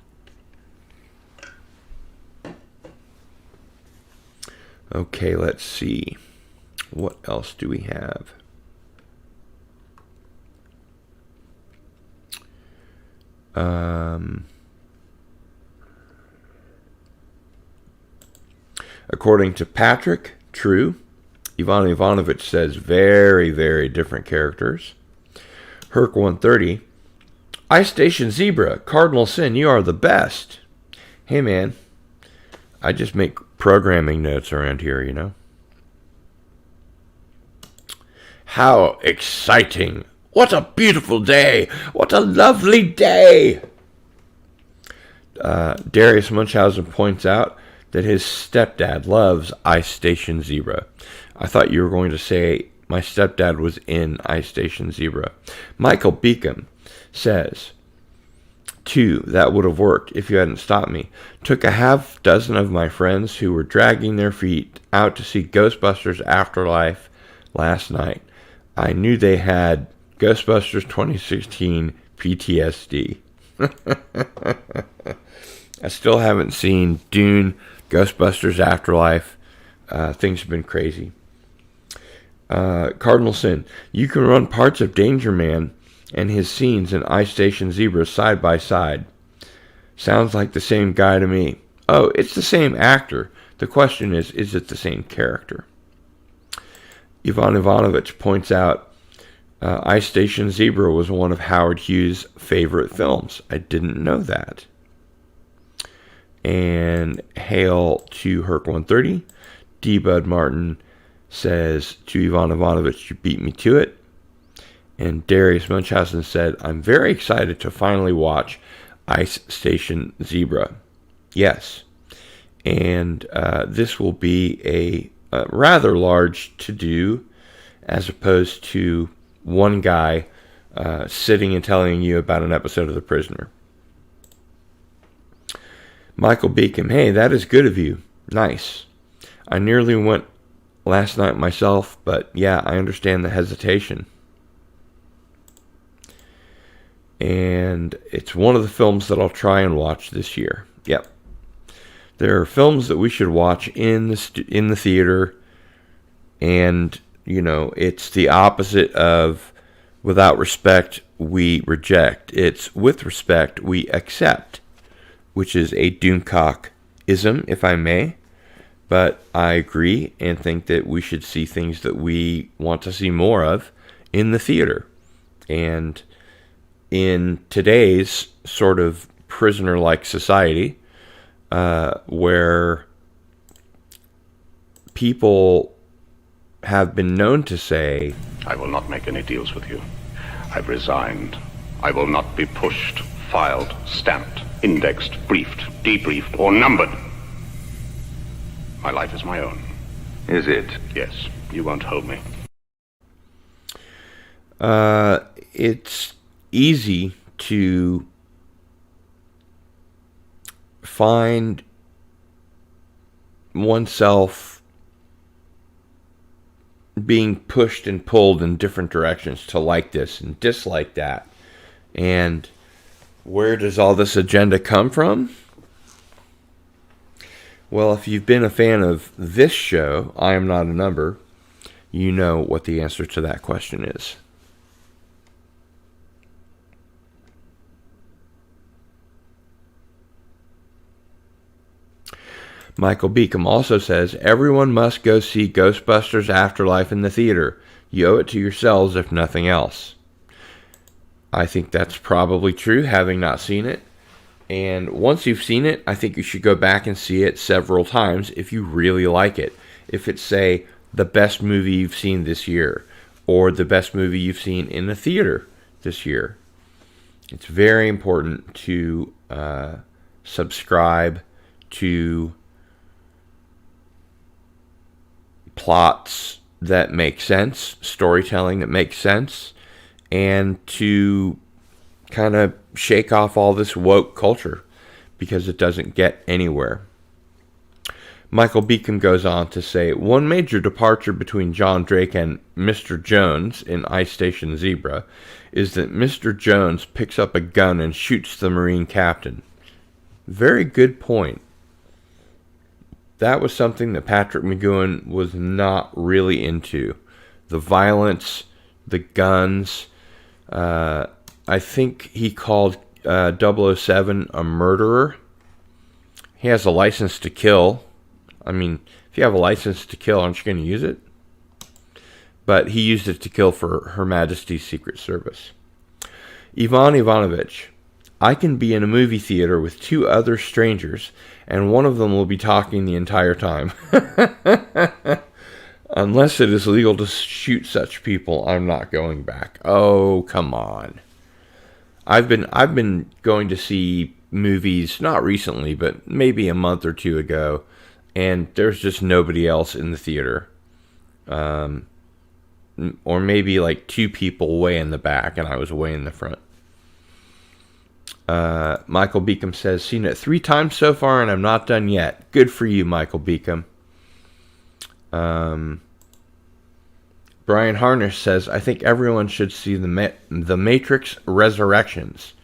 Okay, let's see. What else do we have? According to Patrick, true. Ivan Ivanovich says very, very different characters. Herc 130. Ice Station Zebra, Cardinal Sin, you are the best. Hey, man. I just make programming notes around here, you know. How exciting. What a beautiful day. What a lovely day. Darius Munchausen points out that his stepdad loves Ice Station Zebra. I thought you were going to say my stepdad was in Ice Station Zebra. Michael Beacom says, 2, that would have worked if you hadn't stopped me. Took a half dozen of my friends who were dragging their feet out to see Ghostbusters Afterlife last night. I knew they had Ghostbusters 2016 PTSD. I still haven't seen Dune, Ghostbusters Afterlife. Things have been crazy. Cardinal Sin. You can run parts of Danger Man and his scenes in Ice Station Zebra side by side. Sounds like the same guy to me. Oh, it's the same actor. The question is it the same character? Ivan Ivanovich points out Ice Station Zebra was one of Howard Hughes' favorite films. I didn't know that. And hail to Herc 130. D. Bud Martin says to Ivan Ivanovich, you beat me to it. And Darius Munchausen said, I'm very excited to finally watch Ice Station Zebra. Yes. And this will be a rather large to-do as opposed to one guy sitting and telling you about an episode of The Prisoner. Michael Beacom, hey, that is good of you. Nice. I nearly went last night myself, but yeah, I understand the hesitation. And it's one of the films that I'll try and watch this year. Yep. There are films that we should watch in the theater, and, you know, it's the opposite of without respect, we reject. It's with respect, we accept, which is a Doomcock-ism, if I may. But I agree and think that we should see things that we want to see more of in the theater. And in today's sort of prisoner-like society, where people have been known to say, I will not make any deals with you. I've resigned. I will not be pushed, filed, stamped, indexed, briefed, debriefed, or numbered. My life is my own. Is it? Yes. You won't hold me. It's easy to find oneself being pushed and pulled in different directions to like this and dislike that. And where does all this agenda come from? Well, if you've been a fan of this show, I Am Not a Number, you know what the answer to that question is. Michael Beacom also says, everyone must go see Ghostbusters Afterlife in the theater. You owe it to yourselves if nothing else. I think that's probably true, having not seen it. And once you've seen it, I think you should go back and see it several times if you really like it. If it's, say, the best movie you've seen this year, or the best movie you've seen in the theater this year. It's very important to subscribe to plots that make sense, storytelling that makes sense, and to kind of shake off all this woke culture, because it doesn't get anywhere. Michael Beacom goes on to say, one major departure between John Drake and Mr. Jones in Ice Station Zebra is that Mr. Jones picks up a gun and shoots the Marine captain. Very good point. That was something that Patrick McGoohan was not really into. The violence, the guns. I think he called 007 a murderer. He has a license to kill. I mean, if you have a license to kill, aren't you going to use it? But he used it to kill for Her Majesty's Secret Service. Ivan Ivanovich, I can be in a movie theater with two other strangers, and one of them will be talking the entire time. Unless it is legal to shoot such people, I'm not going back. Oh, come on. I've been going to see movies, not recently, but maybe a month or two ago, and there's just nobody else in the theater. Or maybe like two people way in the back, and I was way in the front. Michael Beacom says, seen it 3 times so far, and I'm not done yet. Good for you, Michael Beacom. Brian Harnish says, I think everyone should see the Matrix Resurrections.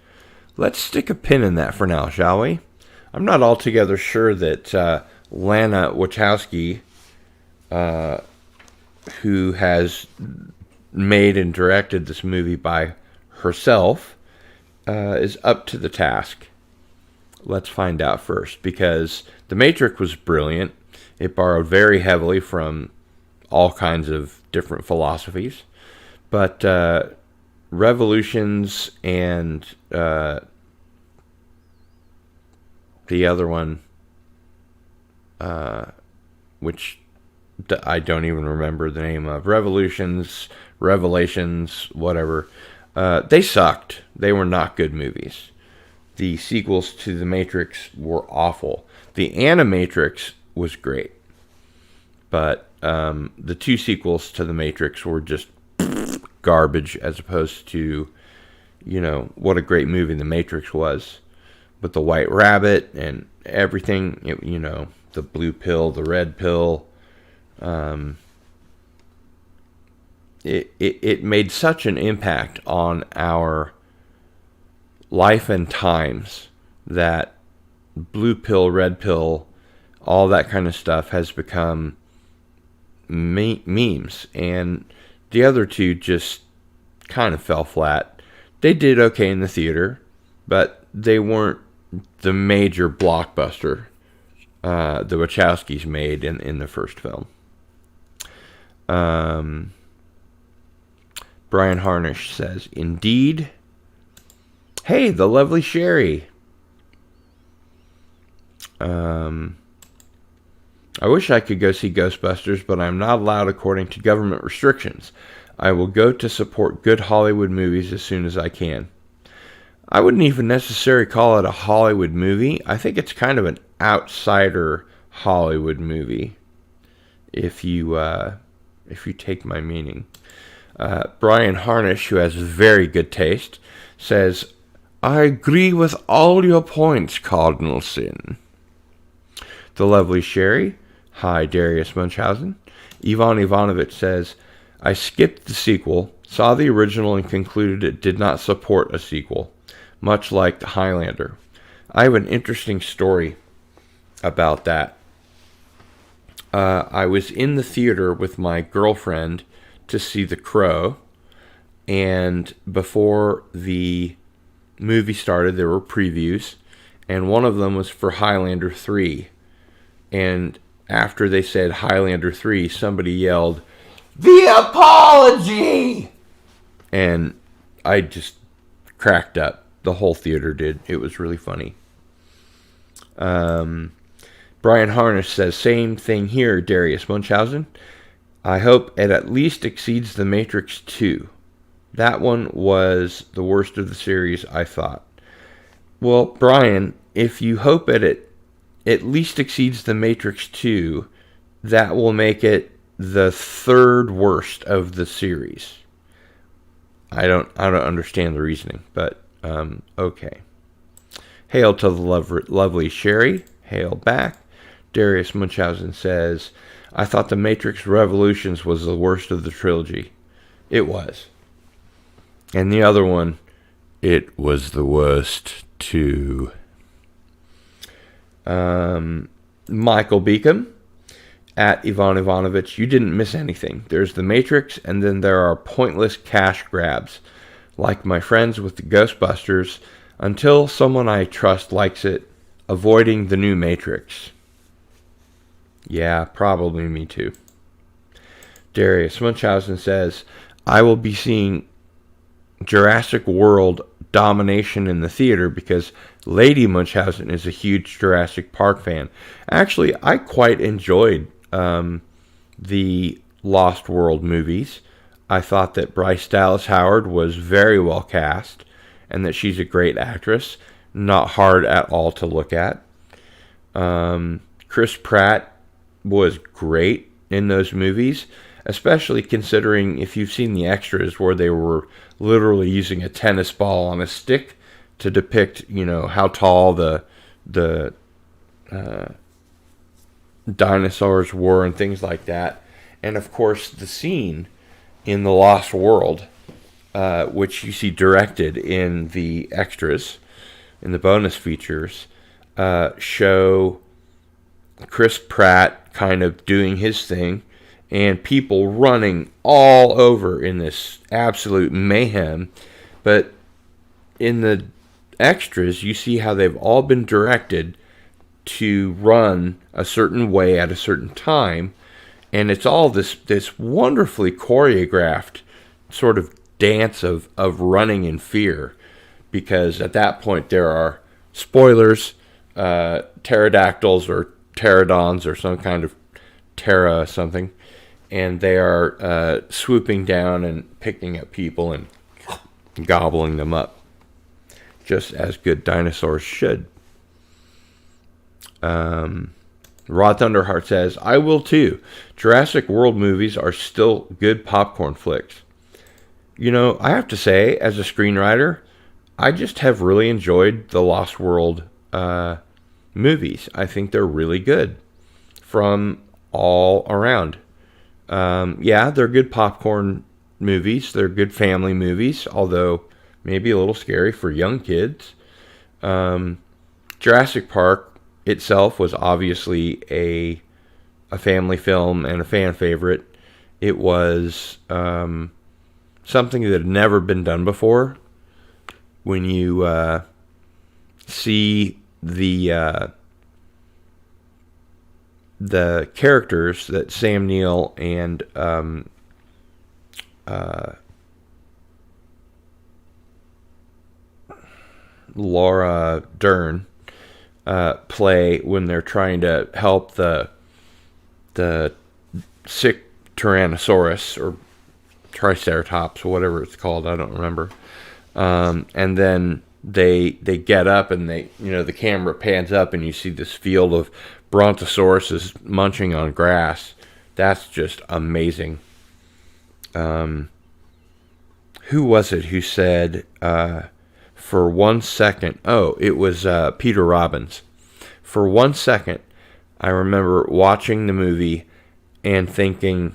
Let's stick a pin in that for now, shall we? I'm not altogether sure that Lana Wachowski, who has made and directed this movie by herself, is up to the task. Let's find out first, because The Matrix was brilliant. It borrowed very heavily from all kinds of different philosophies, but Revolutions and the other one, which I don't even remember the name of, Revelations, whatever, they sucked. They were not good movies. The sequels to The Matrix were awful. The Animatrix was great, but the 2 sequels to The Matrix were just garbage, as opposed to, what a great movie The Matrix was. But the White Rabbit and everything, the blue pill, the red pill, it made such an impact on our life and times that blue pill, red pill, all that kind of stuff has become memes. And the other 2 just kind of fell flat. They did okay in the theater, but they weren't the major blockbuster the Wachowskis made in the first film. Brian Harnish says, indeed. Hey, the lovely Sherry. I wish I could go see Ghostbusters, but I'm not allowed according to government restrictions. I will go to support good Hollywood movies as soon as I can. I wouldn't even necessarily call it a Hollywood movie. I think it's kind of an outsider Hollywood movie, if you take my meaning. Brian Harnish, who has very good taste, says, I agree with all your points, Cardinal Sin. The lovely Sherry, hi Darius Munchausen. Ivan Ivanovich says, I skipped the sequel, saw the original, and concluded it did not support a sequel, much like Highlander. I have an interesting story about that. I was in the theater with my girlfriend to see The Crow, and before the movie started, there were previews, and one of them was for Highlander 3. And after they said Highlander 3, somebody yelled, "The apology!" And I just cracked up. The whole theater did. It was really funny. Brian Harnish says, same thing here, Darius Munchausen. I hope it at least exceeds The Matrix 2. That one was the worst of the series, I thought. Well, Brian, if you hope that it at least exceeds The Matrix 2, that will make it the third worst of the series. I don't understand the reasoning, but okay. Hail to the lovely Sherry. Hail back. Darius Munchausen says, I thought The Matrix Revolutions was the worst of the trilogy. It was. And the other one, it was the worst too. Michael Beacom at Ivan Ivanovich, you didn't miss anything. There's The Matrix, and then there are pointless cash grabs, like my friends with the Ghostbusters, until someone I trust likes it, avoiding the new Matrix. Yeah, probably me too. Darius Munchausen says, I will be seeing Jurassic World Domination in the theater because Lady Munchausen is a huge Jurassic Park fan. Actually, I quite enjoyed the Lost World movies. I thought that Bryce Dallas Howard was very well cast and that she's a great actress. Not hard at all to look at. Chris Pratt was great in those movies, especially considering if you've seen the extras where they were literally using a tennis ball on a stick to depict, how tall the dinosaurs were and things like that. And of course, the scene in The Lost World, which you see directed in the extras, in the bonus features, show Chris Pratt kind of doing his thing and people running all over in this absolute mayhem. But in the extras, you see how they've all been directed to run a certain way at a certain time, and it's all this wonderfully choreographed sort of dance of running in fear, because at that point there are spoilers, pterodactyls or pterodons or some kind of ptera something, and they are swooping down and picking up people and gobbling them up, just as good dinosaurs should. Raw Thunderheart says, I will too. Jurassic World movies are still good popcorn flicks. I have to say, as a screenwriter, I just have really enjoyed the Lost World movies. I think they're really good from all around. Yeah, they're good popcorn movies. They're good family movies, although maybe a little scary for young kids. Jurassic Park itself was obviously a family film and a fan favorite. It was something that had never been done before. When you see the characters that Sam Neill and Laura Dern play when they're trying to help the sick Tyrannosaurus or Triceratops or whatever it's called, I don't remember. And then they get up and the camera pans up and you see this field of brontosauruses munching on grass. That's just amazing. Who was it who said, for 1 second, it was Peter Robbins. For 1 second, I remember watching the movie and thinking,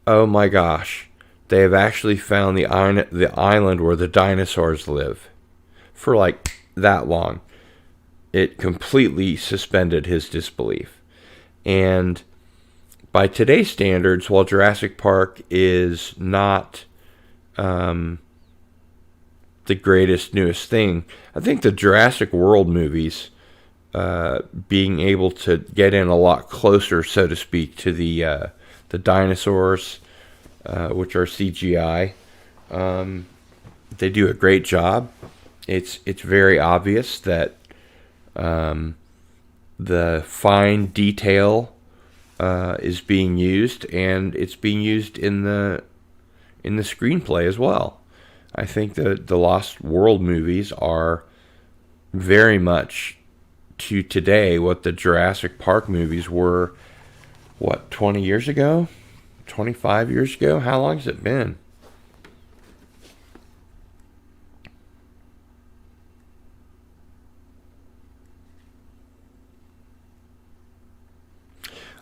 oh my gosh, they have actually found the island where the dinosaurs live. For like that long. It completely suspended his disbelief. And by today's standards, while Jurassic Park is not the greatest, newest thing, I think the Jurassic World movies, being able to get in a lot closer, so to speak, to the dinosaurs, which are CGI, they do a great job. It's very obvious that the fine detail is being used, and it's being used in the in the screenplay as well. I think that the Lost World movies are very much to today what the Jurassic Park movies were, 20 years ago? 25 years ago? How long has it been?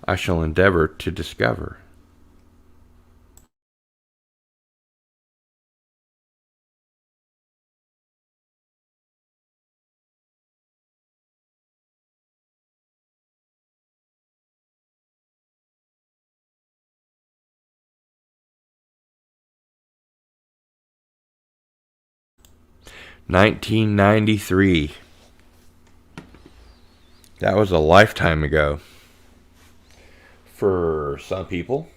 I shall endeavor to discover. $1993. That was a lifetime ago. For some people.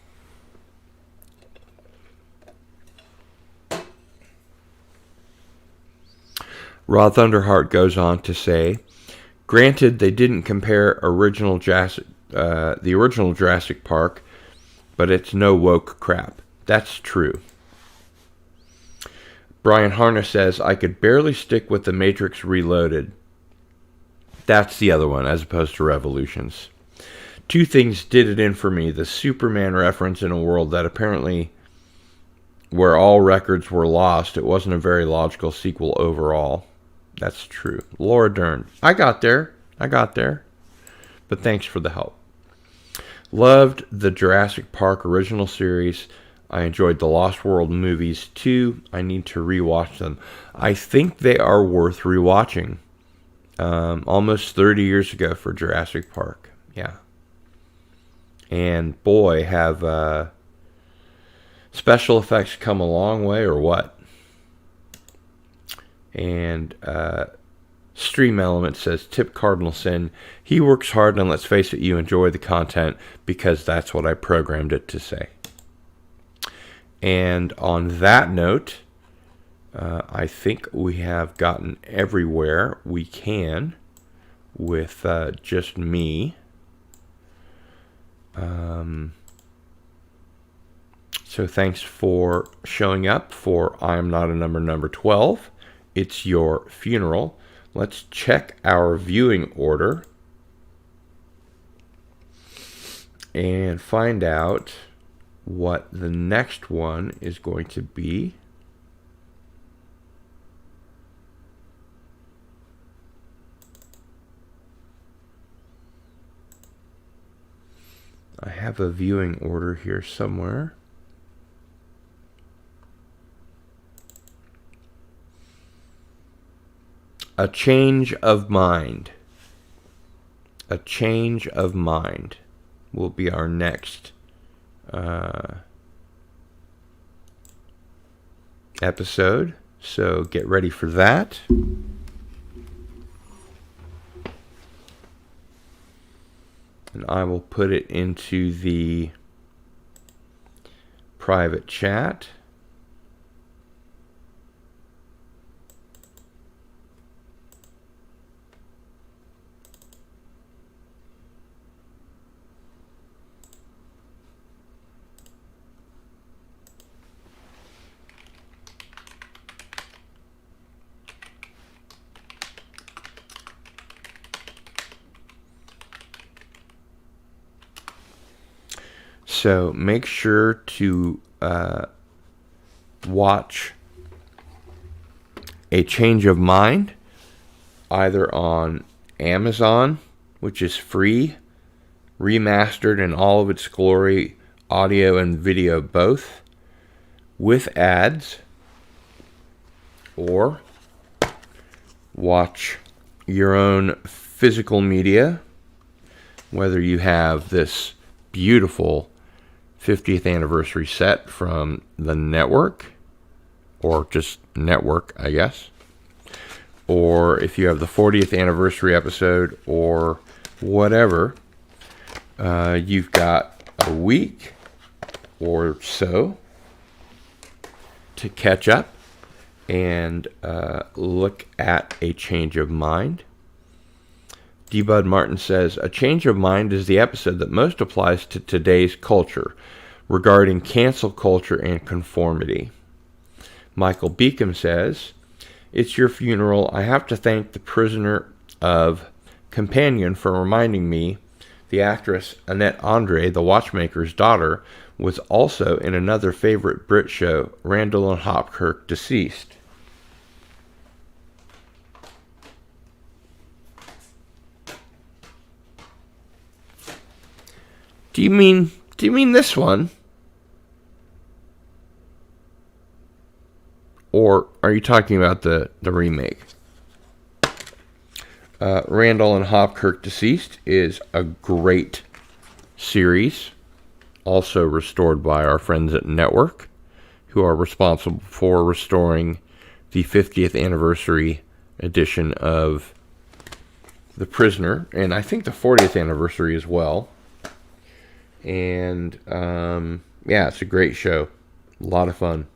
Rod Thunderheart goes on to say, granted they didn't compare the original Jurassic Park, but it's no woke crap. That's true. Brian Harness says, I could barely stick with The Matrix Reloaded. That's the other one, as opposed to Revolutions. Two things did it in for me. The Superman reference in a world that apparently, where all records were lost, it wasn't a very logical sequel overall. That's true. Laura Dern. I got there. But thanks for the help. Loved the Jurassic Park original series. I enjoyed the Lost World movies too. I need to rewatch them. I think they are worth rewatching. Almost 30 years ago for Jurassic Park. Yeah. And boy, have special effects come a long way or what? And Stream Element says, tip Cardinal Sin. He works hard, and let's face it, you enjoy the content because that's what I programmed it to say. And on that note, I think we have gotten everywhere we can with just me. So thanks for showing up for I'm Not a Number 12. It's your funeral. Let's check our viewing order and find out what the next one is going to be. I have a viewing order here somewhere. A Change of Mind. A Change of Mind will be our next episode. So get ready for that. And I will put it into the private chat. So make sure to watch A Change of Mind either on Amazon, which is free, remastered in all of its glory, audio and video both, with ads, or watch your own physical media, whether you have this beautiful 50th anniversary set from the network, or just network, I guess, or if you have the 40th anniversary episode, or whatever, you've got a week or so to catch up and look at A Change of Mind. D. Bud Martin says, A Change of Mind is the episode that most applies to today's culture. regarding cancel culture and conformity. Michael Beacom says, "It's your funeral. I have to thank the prisoner of Companion for reminding me the actress Annette Andre, the watchmaker's daughter, was also in another favorite Brit show, Randall and Hopkirk, Deceased." Do you mean this one? Or are you talking about the remake? Randall and Hopkirk, Deceased is a great series, also restored by our friends at Network, who are responsible for restoring the 50th anniversary edition of The Prisoner, and I think the 40th anniversary as well. And yeah, it's a great show. A lot of fun.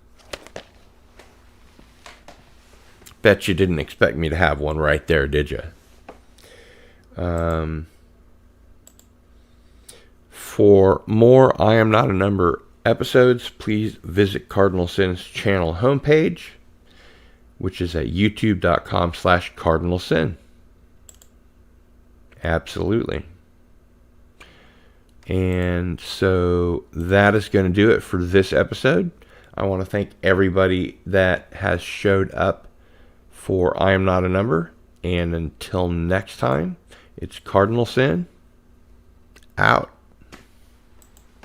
Bet you didn't expect me to have one right there, did you? For more I Am Not a Number episodes, please visit Cardinal Sin's channel homepage, which is at youtube.com/Cardinal Sin. Absolutely. And so that is going to do it for this episode. I want to thank everybody that has showed up for I Am Not a Number. And until next time, it's Cardinal Sin out.